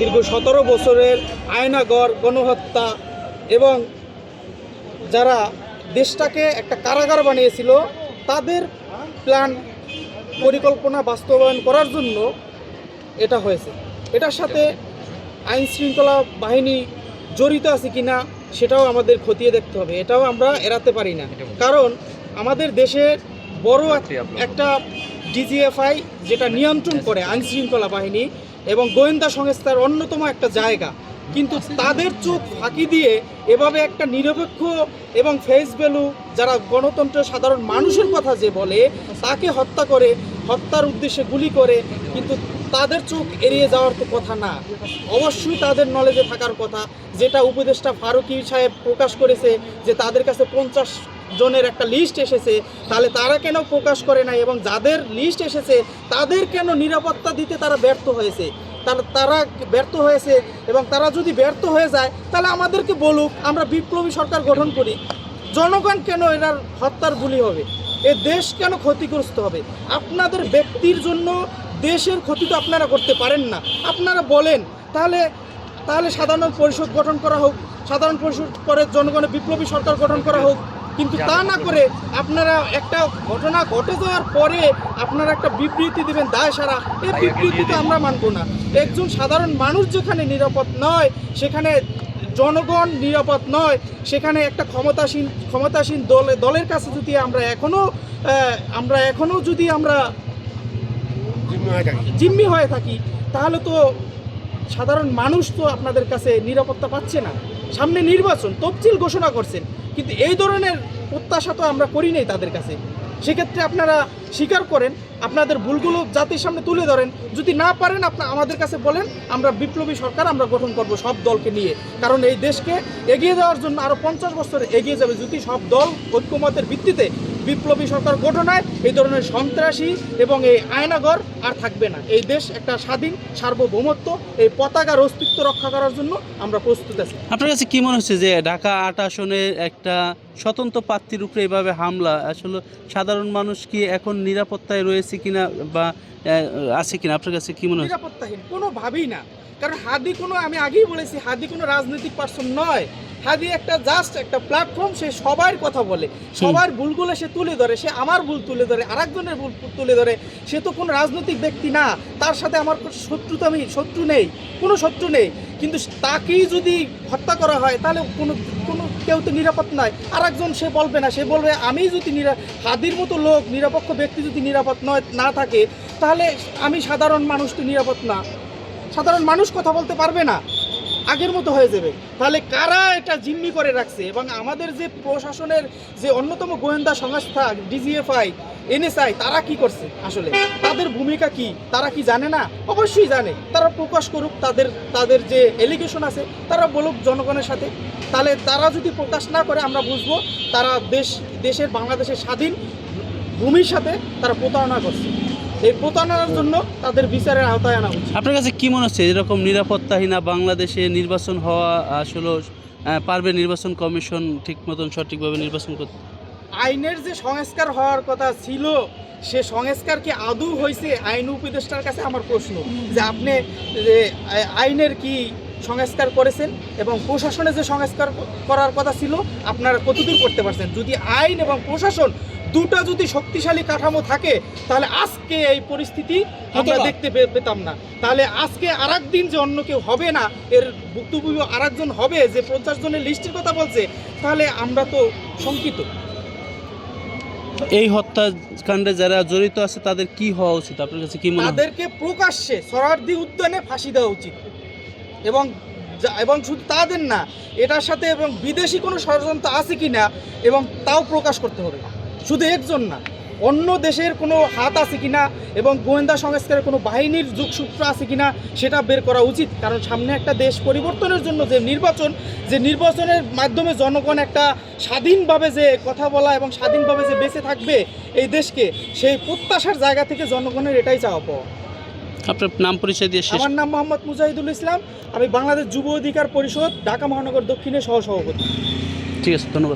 দীর্ঘ 17 বছরের আয়নাগর গণহত্যা এবং যারা দেশটাকে একটা কারাগার বানিয়েছিল তাদের প্ল্যান পরিকল্পনা বাস্তবায়ন করার জন্য এটা হয়েছে। এটার সাথে আইন শৃঙ্খলা বাহিনী জড়িত আছে কিনা সেটাও আমাদের খতিয়ে দেখতে হবে, এটাও আমরা এড়াতে পারি না। কারণ আমাদের দেশের বড় একটা ডিজিএফআই যেটা নিয়ন্ত্রণ করে আইন শৃঙ্খলা বাহিনী এবং গোয়েন্দা সংস্থার অন্যতম একটা জায়গা, কিন্তু তাদের চোখ ফাঁকি দিয়ে এভাবে একটা নিরপেক্ষ এবং ফেস ভ্যালু যারা গণতন্ত্রের সাধারণ মানুষের কথা যে বলে তাকে হত্যা করে, হত্যার উদ্দেশ্যে গুলি করে, কিন্তু তাদের চোখ এড়িয়ে যাওয়ার তো কথা না। অবশ্যই তাদের নলেজে থাকার কথা, যেটা উপদেষ্টা ফারুকী সাহেব প্রকাশ করেছে যে তাদের কাছে 50 জনের একটা লিস্ট এসেছে, তাহলে তারা কেন প্রকাশ করে নাই এবং যাদের লিস্ট এসেছে তাদের কেন নিরাপত্তা দিতে তারা ব্যর্থ হয়েছে? তারা ব্যর্থ হয়েছে এবং তারা যদি ব্যর্থ হয়ে যায় তাহলে আমাদেরকে বলুক, আমরা বিপ্লবী সরকার গঠন করি। জনগণ কেন এনার হত্যার বলি হবে? এ দেশ কেন ক্ষতিগ্রস্ত হবে? আপনাদের ব্যক্তির জন্য দেশের ক্ষতি তো আপনারা করতে পারেন না। আপনারা বলেন তাহলে সাধারণ পরিষদ গঠন করা হোক, সাধারণ পরিষদ করে জনগণের বিপ্লবী সরকার গঠন করা হোক, কিন্তু তা না করে আপনারা একটা ঘটনা ঘটে যাওয়ার পরে আপনারা একটা বিবৃতি দেবেন দায় সারা। এই বিবৃতি তো আমরা মানব না। একজন সাধারণ মানুষ যেখানে নিরাপদ নয়, সেখানে জনগণ নিরাপদ নয়, সেখানে একটা ক্ষমতাসীন দলের কাছে যদি আমরা এখনো যদি আমরা জিম্মি হয়ে থাকি, তাহলে তো সাধারণ মানুষ তো আপনাদের কাছে নিরাপত্তা পাচ্ছে না। সামনে নির্বাচন, তফসিল ঘোষণা করছেন, কিন্তু এই ধরনের প্রত্যাশা তো আমরা করি নাই তাদের কাছে। সেক্ষেত্রে আপনারা স্বীকার করেন, আপনাদের ভুলগুলো জাতির সামনে তুলে ধরেন। যদি না পারেন আমাদের কাছে বলেন, আমরা বিপ্লবী সরকার আমরা গঠন করব সব দলকে নিয়ে। কারণ এই দেশকে এগিয়ে যাওয়ার জন্য আরও 50 বছর এগিয়ে যাবে যদি সব দল ঐক্যমতের ভিত্তিতে বিপ্লবী সরকার গঠন হয়। এই ধরনের সন্ত্রাসী এবং এই আয়নাগর আর থাকবে না। এই দেশ একটা স্বাধীন সার্বভৌমত্ব, এই পতাকার অস্তিত্ব রক্ষা করার জন্য আমরা প্রস্তুত আছি। আপনার কাছে কি মনে হচ্ছে যে ঢাকা 8 আসনের একটা স্বতন্ত্র প্রার্থীর উপরে এভাবে হামলা, আসলে সাধারণ মানুষ কি এখন নিরাপত্তায় রয়েছে কিনা বা আছে কিনা, আপনার কাছে কি মনে হচ্ছে? নিরাপত্তাহীন কোনোভাবেই না। কারণ হাদি আমি আগেই বলেছি, হাদি কোনো রাজনৈতিক পার্সন নয়। হাদি একটা জাস্ট একটা প্ল্যাটফর্ম, সে সবার কথা বলে, সবার ভুলগুলো সে তুলে ধরে, সে আমার ভুল তুলে ধরে, আরেকজনের ভুল তুলে ধরে। সে তো কোনো রাজনৈতিক ব্যক্তি না, তার সাথে আমার শত্রু নেই। কিন্তু তাকেই যদি হত্যা করা হয় তাহলে কেউ তো নিরাপদ নয়। আরেকজন সে বলবে না, সে বলবে আমি যদি হাদির মতো লোক, নিরপেক্ষ ব্যক্তি যদি নিরাপদ না থাকে, তাহলে আমি সাধারণ মানুষ তো নিরাপদ না। সাধারণ মানুষ কথা বলতে পারবে না, আগের মতো হয়ে যাবে। তাহলে কারা এটা জিম্মি করে রাখছে? এবং আমাদের যে প্রশাসনের যে অন্যতম গোয়েন্দা সংস্থা ডিজিএফআই, এনএসআই, তারা কি করছে? আসলে তাদের ভূমিকা কি তারা কি জানে না? অবশ্যই জানে। তারা প্রকাশ করুক, তাদের যে এলিগেশন আছে তারা বলুক জনগণের সাথে। তাহলে তারা যদি প্রকাশ না করে আমরা বুঝবো তারা দেশের বাংলাদেশের স্বাধীন ভূমির সাথে তারা প্রতারণা করছে। এই প্রতারণার জন্য তাদের বিচারের আওতায় আনা উচিত। আপনার কাছে কি মনে হচ্ছে এরকম নিরাপত্তাহীনা বাংলাদেশে নির্বাচন হওয়া আসলে পারবে নির্বাচন কমিশন ঠিক মতন সঠিকভাবে নির্বাচন করতে? আইনের যে সংস্কার হওয়ার কথা ছিল, সে সংস্কার কি আদৌ হয়েছে? আইন উপদেষ্টার কাছে আমার প্রশ্ন যে আপনি যে আইনের কি সংস্কার করেছেন এবং প্রশাসনে যে সংস্কার করার কথা ছিল আপনারা কতদূর করতে পারছেন? যদি আইন এবং প্রশাসন দুটা যদি শক্তিশালী কাঠামো থাকে তাহলে আজকে এই পরিস্থিতি আমরা দেখতে পেতাম না। তাহলে আজকে আরেকদিন যে অন্য কেউ হবে না, এর ভুক্তভোগী আরেকজন হবে যে 50 জনের লিস্টের কথা বলছে, তাহলে আমরা তো শঙ্কিত। এই হত্যাকাণ্ডে যারা জড়িত আছে তাদের কি হওয়া উচিত আপনার কাছে কি মনে হয়? তাদেরকে প্রকাশ্যে সোহরাওয়ার্দী উদ্যানে ফাঁসি দেওয়া উচিত। এবং শুধু তাদের না, এটার সাথে এবং বিদেশি কোনো ষড়যন্ত্র আছে কি না এবং তাও প্রকাশ করতে হবে। শুধু একজন না, অন্য দেশের কোনো হাত আছে কিনা এবং গোয়েন্দা সংস্কারের কোনো বাহিনীর যোগসূত্র আছে কিনা সেটা বের করা উচিত। কারণ সামনে একটা দেশ পরিবর্তনের জন্য যে নির্বাচনের মাধ্যমে জনগণ একটা স্বাধীনভাবে যে কথা বলা এবং স্বাধীনভাবে যে বেঁচে থাকবে এই দেশকে, সেই প্রত্যাশার জায়গা থেকে জনগণের এটাই চাওয়া পাওয়া। আপনার নাম পরিচয় দিয়ে? আমার নাম মোহাম্মদ মুজাহিদুল ইসলাম, আমি বাংলাদেশ যুব অধিকার পরিষদ ঢাকা মহানগর দক্ষিণের সহসভাপতি। ঠিক আছে, ধন্যবাদ।